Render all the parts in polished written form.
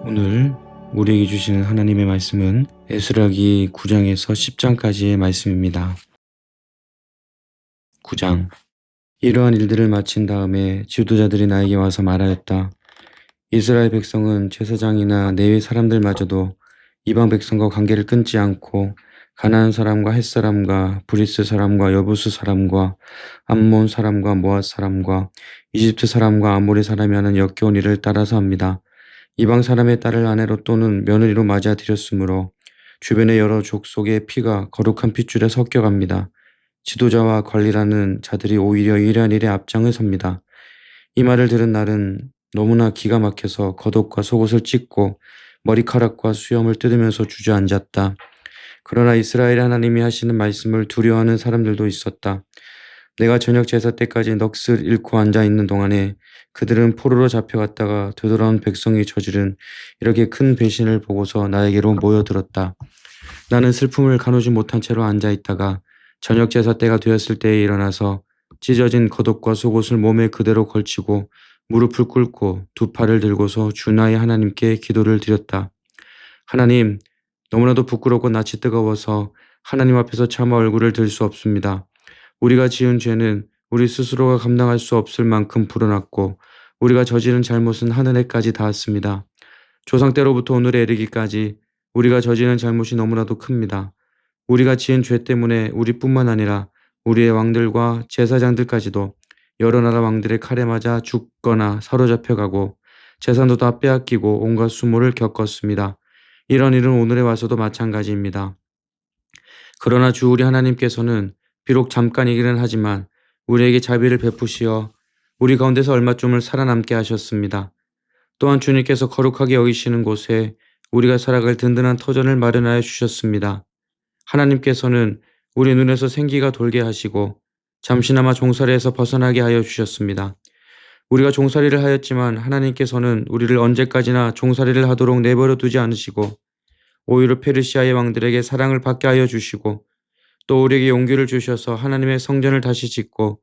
오늘 우리에게 주시는 하나님의 말씀은 에스라기 9장에서 10장까지의 말씀입니다. 9장. 이러한 일들을 마친 다음에 지도자들이 나에게 와서 말하였다. 이스라엘 백성은 제사장이나 레위 사람들마저도 이방 백성과 관계를 끊지 않고 가나안 사람과 헷 사람과 브리스 사람과 여부스 사람과 암몬 사람과 모압 사람과 이집트 사람과 아모리 사람이 하는 역겨운 일을 따라서 합니다. 이방 사람의 딸을 아내로 또는 며느리로 맞아 들였으므로 주변의 여러 족속의 피가 거룩한 핏줄에 섞여갑니다. 지도자와 관리라는 자들이 오히려 이러한 일에 앞장을 섭니다. 이 말을 들은 날은 너무나 기가 막혀서 겉옷과 속옷을 찢고 머리카락과 수염을 뜯으면서 주저앉았다. 그러나 이스라엘 하나님이 하시는 말씀을 두려워하는 사람들도 있었다. 내가 저녁 제사 때까지 넋을 잃고 앉아있는 동안에 그들은 포로로 잡혀갔다가 되돌아온 백성이 저지른 이렇게 큰 배신을 보고서 나에게로 모여들었다. 나는 슬픔을 가누지 못한 채로 앉아있다가 저녁 제사 때가 되었을 때에 일어나서 찢어진 겉옷과 속옷을 몸에 그대로 걸치고 무릎을 꿇고 두 팔을 들고서 주 나의 하나님께 기도를 드렸다. 하나님, 너무나도 부끄럽고 낯이 뜨거워서 하나님 앞에서 차마 얼굴을 들 수 없습니다. 우리가 지은 죄는 우리 스스로가 감당할 수 없을 만큼 불어났고 우리가 저지른 잘못은 하늘에까지 닿았습니다. 조상 때로부터 오늘에 이르기까지 우리가 저지른 잘못이 너무나도 큽니다. 우리가 지은 죄 때문에 우리뿐만 아니라 우리의 왕들과 제사장들까지도 여러 나라 왕들의 칼에 맞아 죽거나 사로잡혀가고 재산도 다 빼앗기고 온갖 수모를 겪었습니다. 이런 일은 오늘에 와서도 마찬가지입니다. 그러나 주 우리 하나님께서는 비록 잠깐이기는 하지만 우리에게 자비를 베푸시어 우리 가운데서 얼마쯤을 살아남게 하셨습니다. 또한 주님께서 거룩하게 여기시는 곳에 우리가 살아갈 든든한 터전을 마련하여 주셨습니다. 하나님께서는 우리 눈에서 생기가 돌게 하시고 잠시나마 종살이에서 벗어나게 하여 주셨습니다. 우리가 종살이를 하였지만 하나님께서는 우리를 언제까지나 종살이를 하도록 내버려 두지 않으시고 오히려 페르시아의 왕들에게 사랑을 받게 하여 주시고 또 우리에게 용기를 주셔서 하나님의 성전을 다시 짓고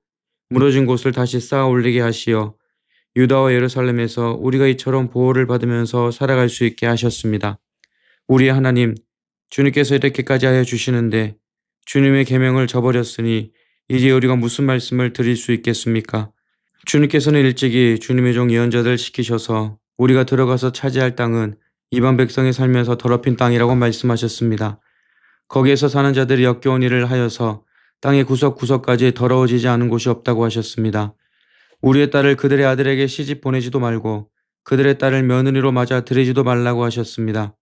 무너진 곳을 다시 쌓아 올리게 하시어 유다와 예루살렘에서 우리가 이처럼 보호를 받으면서 살아갈 수 있게 하셨습니다. 우리의 하나님, 주님께서 이렇게까지 하여 주시는데 주님의 계명을 저버렸으니 이제 우리가 무슨 말씀을 드릴 수 있겠습니까? 주님께서는 일찍이 주님의 종 예언자들 시키셔서 우리가 들어가서 차지할 땅은 이방 백성이 살면서 더럽힌 땅이라고 말씀하셨습니다. 거기에서 사는 자들이 역겨운 일을 하여서 땅의 구석구석까지 더러워지지 않은 곳이 없다고 하셨습니다. 우리의 딸을 그들의 아들에게 시집 보내지도 말고 그들의 딸을 며느리로 맞아 들이지도 말라고 하셨습니다.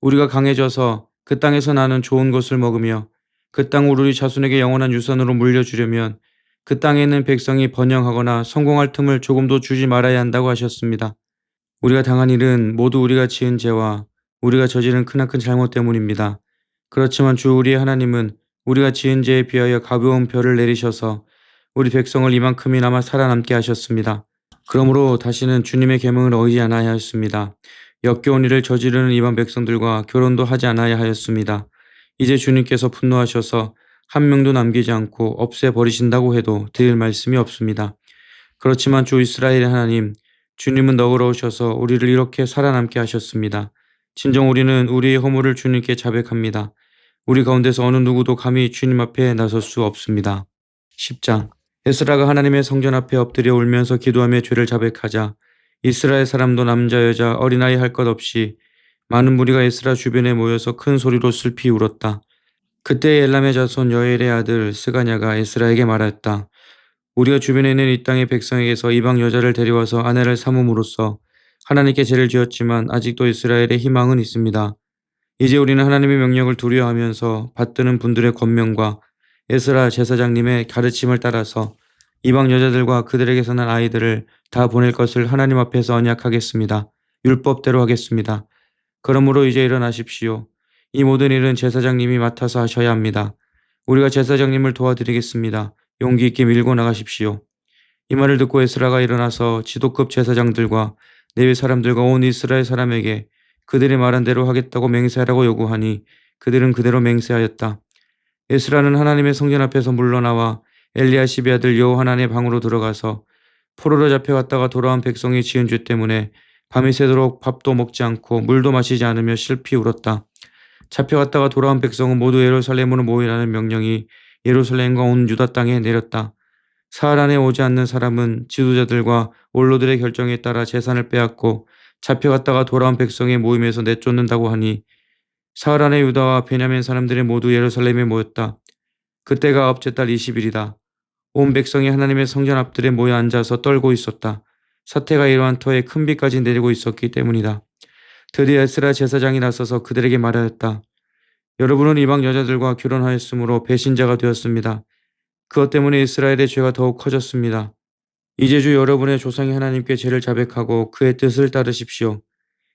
우리가 강해져서 그 땅에서 나는 좋은 것을 먹으며 그 땅을 우리 자손에게 영원한 유산으로 물려주려면 그 땅에 있는 백성이 번영하거나 성공할 틈을 조금도 주지 말아야 한다고 하셨습니다. 우리가 당한 일은 모두 우리가 지은 죄와 우리가 저지른 크나큰 잘못 때문입니다. 그렇지만 주 우리의 하나님은 우리가 지은 죄에 비하여 가벼운 벌을 내리셔서 우리 백성을 이만큼이나마 살아남게 하셨습니다. 그러므로 다시는 주님의 계명을 어기지 않아야 하였습니다. 역겨운 일을 저지르는 이방 백성들과 결혼도 하지 않아야 하였습니다. 이제 주님께서 분노하셔서 한 명도 남기지 않고 없애버리신다고 해도 드릴 말씀이 없습니다. 그렇지만 주 이스라엘의 하나님, 주님은 너그러우셔서 우리를 이렇게 살아남게 하셨습니다. 진정 우리는 우리의 허물을 주님께 자백합니다. 우리 가운데서 어느 누구도 감히 주님 앞에 나설 수 없습니다. 10장. 에스라가 하나님의 성전 앞에 엎드려 울면서 기도하며 죄를 자백하자 이스라엘 사람도 남자 여자 어린아이 할 것 없이 많은 무리가 에스라 주변에 모여서 큰 소리로 슬피 울었다. 그때 엘람의 자손 여엘의 아들 스가냐가 에스라에게 말했다. 우리가 주변에 있는 이 땅의 백성에게서 이방 여자를 데려와서 아내를 삼음으로써 하나님께 죄를 지었지만 아직도 이스라엘의 희망은 있습니다. 이제 우리는 하나님의 명령을 두려워하면서 받드는 분들의 권면과 에스라 제사장님의 가르침을 따라서 이방 여자들과 그들에게서 난 아이들을 다 보낼 것을 하나님 앞에서 언약하겠습니다. 율법대로 하겠습니다. 그러므로 이제 일어나십시오. 이 모든 일은 제사장님이 맡아서 하셔야 합니다. 우리가 제사장님을 도와드리겠습니다. 용기 있게 밀고 나가십시오. 이 말을 듣고 에스라가 일어나서 지도급 제사장들과 레위 사람들과 온 이스라엘 사람에게 그들이 말한 대로 하겠다고 맹세하라고 요구하니 그들은 그대로 맹세하였다. 에스라는 하나님의 성전 앞에서 물러나와 엘리야십의 아들 여호하난의 방으로 들어가서 포로로 잡혀갔다가 돌아온 백성이 지은 죄 때문에 밤이 새도록 밥도 먹지 않고 물도 마시지 않으며 슬피 울었다. 잡혀갔다가 돌아온 백성은 모두 예루살렘으로 모이라는 명령이 예루살렘과 온 유다 땅에 내렸다. 사흘 안에 오지 않는 사람은 지도자들과 원로들의 결정에 따라 재산을 빼앗고 잡혀갔다가 돌아온 백성의 모임에서 내쫓는다고 하니 사흘 안에 유다와 베냐민 사람들이 모두 예루살렘에 모였다. 그때가 아홉째 달 20일이다. 온 백성이 하나님의 성전 앞들에 모여 앉아서 떨고 있었다. 사태가 이러한 터에 큰 비까지 내리고 있었기 때문이다. 드디어 에스라 제사장이 나서서 그들에게 말하였다. 여러분은 이방 여자들과 결혼하였으므로 배신자가 되었습니다. 그것 때문에 이스라엘의 죄가 더욱 커졌습니다. 이제 주 여러분의 조상이 하나님께 죄를 자백하고 그의 뜻을 따르십시오.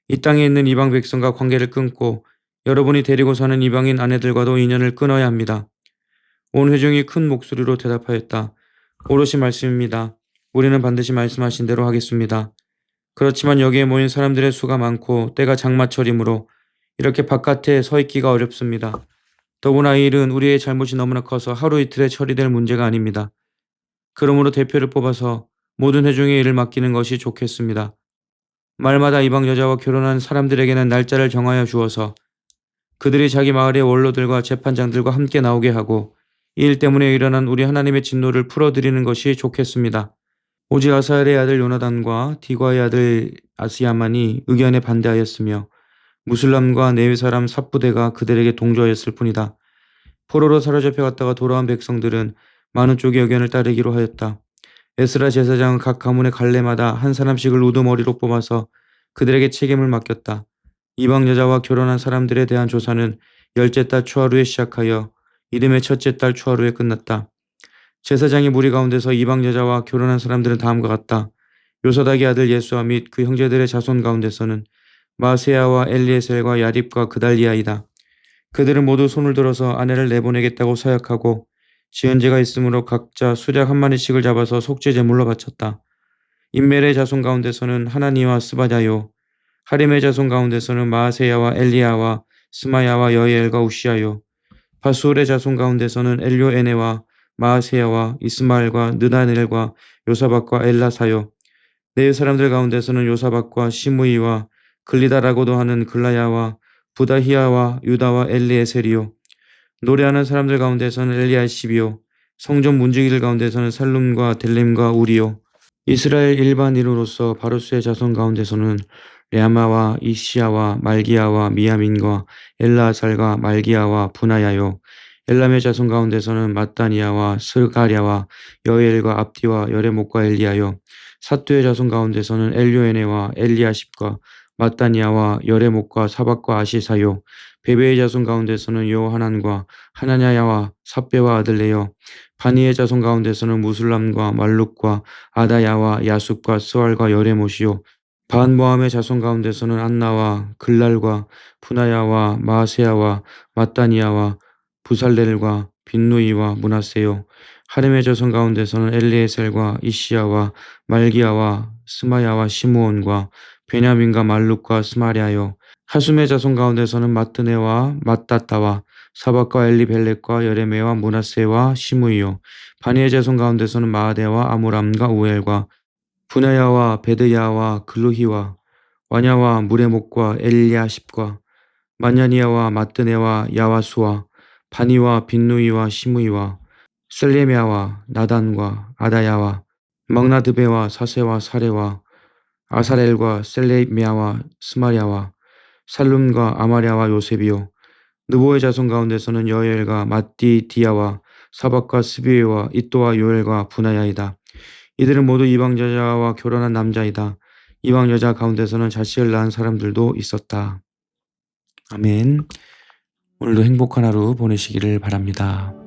이 땅에 있는 이방 백성과 관계를 끊고 여러분이 데리고 사는 이방인 아내들과도 인연을 끊어야 합니다. 온 회중이 큰 목소리로 대답하였다. 오롯이 말씀입니다. 우리는 반드시 말씀하신 대로 하겠습니다. 그렇지만 여기에 모인 사람들의 수가 많고 때가 장마철이므로 이렇게 바깥에 서 있기가 어렵습니다. 더구나 이 일은 우리의 잘못이 너무나 커서 하루 이틀에 처리될 문제가 아닙니다. 그러므로 대표를 뽑아서 모든 회중의 일을 맡기는 것이 좋겠습니다. 말마다 이방 여자와 결혼한 사람들에게는 날짜를 정하여 주어서 그들이 자기 마을의 원로들과 재판장들과 함께 나오게 하고 이 일 때문에 일어난 우리 하나님의 진노를 풀어드리는 것이 좋겠습니다. 오직 아사엘의 아들 요나단과 디과의 아들 아스야만이 의견에 반대하였으며 무슬람과 네위 사람 삽부대가 그들에게 동조하였을 뿐이다. 포로로 사로잡혀갔다가 돌아온 백성들은 많은 쪽의 의견을 따르기로 하였다. 에스라 제사장은 각 가문의 갈래마다 한 사람씩을 우두머리로 뽑아서 그들에게 책임을 맡겼다. 이방 여자와 결혼한 사람들에 대한 조사는 열째 달 초하루에 시작하여 이듬해 첫째 달 초하루에 끝났다. 제사장이 무리 가운데서 이방 여자와 결혼한 사람들은 다음과 같다. 요사닥의 아들 예수아 및 그 형제들의 자손 가운데서는 마세야와 엘리에셀과 야립과 그달리아이다. 그들은 모두 손을 들어서 아내를 내보내겠다고 서약하고 지은제가 있으므로 각자 수작 한 마리씩을 잡아서 속죄 제물로 바쳤다. 인멜의 자손 가운데서는 하나니와 스바냐요, 하림의 자손 가운데서는 마세야와 엘리야와 스마야와 여이엘과 우시아요, 바수울의 자손 가운데서는 엘료에네와 마아세야와 이스마엘과 느다넬과 요사박과 엘라사요, 네 사람들 가운데서는 요사박과 시므이와 글리다라고도 하는 글라야와 부다히야와 유다와 엘리에셀이요, 노래하는 사람들 가운데서는 엘리야십이요, 성전 문지기들 가운데서는 살룸과 델렘과 우리요, 이스라엘 일반인으로서 바루스의 자손 가운데서는 레아마와 이시야와 말기야와 미야민과 엘라살과 말기야와 분하야요, 엘람의 자손 가운데서는 마따니야와 스가랴와 여엘과 압디와 여레목과 엘리야요, 사투의 자손 가운데서는 엘료에네와 엘리야십과 마따니야와 여레목과 사박과 아시사요, 베베의 자손 가운데서는 요하난과 하나냐야와 삽베와 아들레요, 바니의 자손 가운데서는 무술람과 말룩과 아다야와 야숲과 스왈과 여레못이요, 반모함의 자손 가운데서는 안나와 글랄과 푸나야와 마세야와 마따니야와 부살렐과 빈누이와 문하세요, 하림의 자손 가운데서는 엘리에셀과 이시야와 말기야와 스마야와 시므온과 베냐민과 말룩과 스마랴요, 하숨의 자손 가운데서는 마뜨네와 마따따와 사박과 엘리벨렉과 여레메와 문하세와 시므이요, 바니의 자손 가운데서는 마아데와 아무람과 우엘과 분야야와 베드야와 글루히와 와냐와 무레목과 엘리야십과 마냐니아와 마뜨네와 야와수와 바니와 빈누이와 시므이와 셀레미아와 나단과 아다야와 막나드베와 사세와 사레와 아사렐과 셀레미아와 스마랴와 살룸과 아마랴와 요셉이요, 느보의 자손 가운데서는 여엘과 마띠디야와 사박과 스비에와 이또와 요엘과 분하야이다. 이들은 모두 이방 여자와 결혼한 남자이다. 이방 여자 가운데서는 자식을 낳은 사람들도 있었다. 아멘. 오늘도 행복한 하루 보내시기를 바랍니다.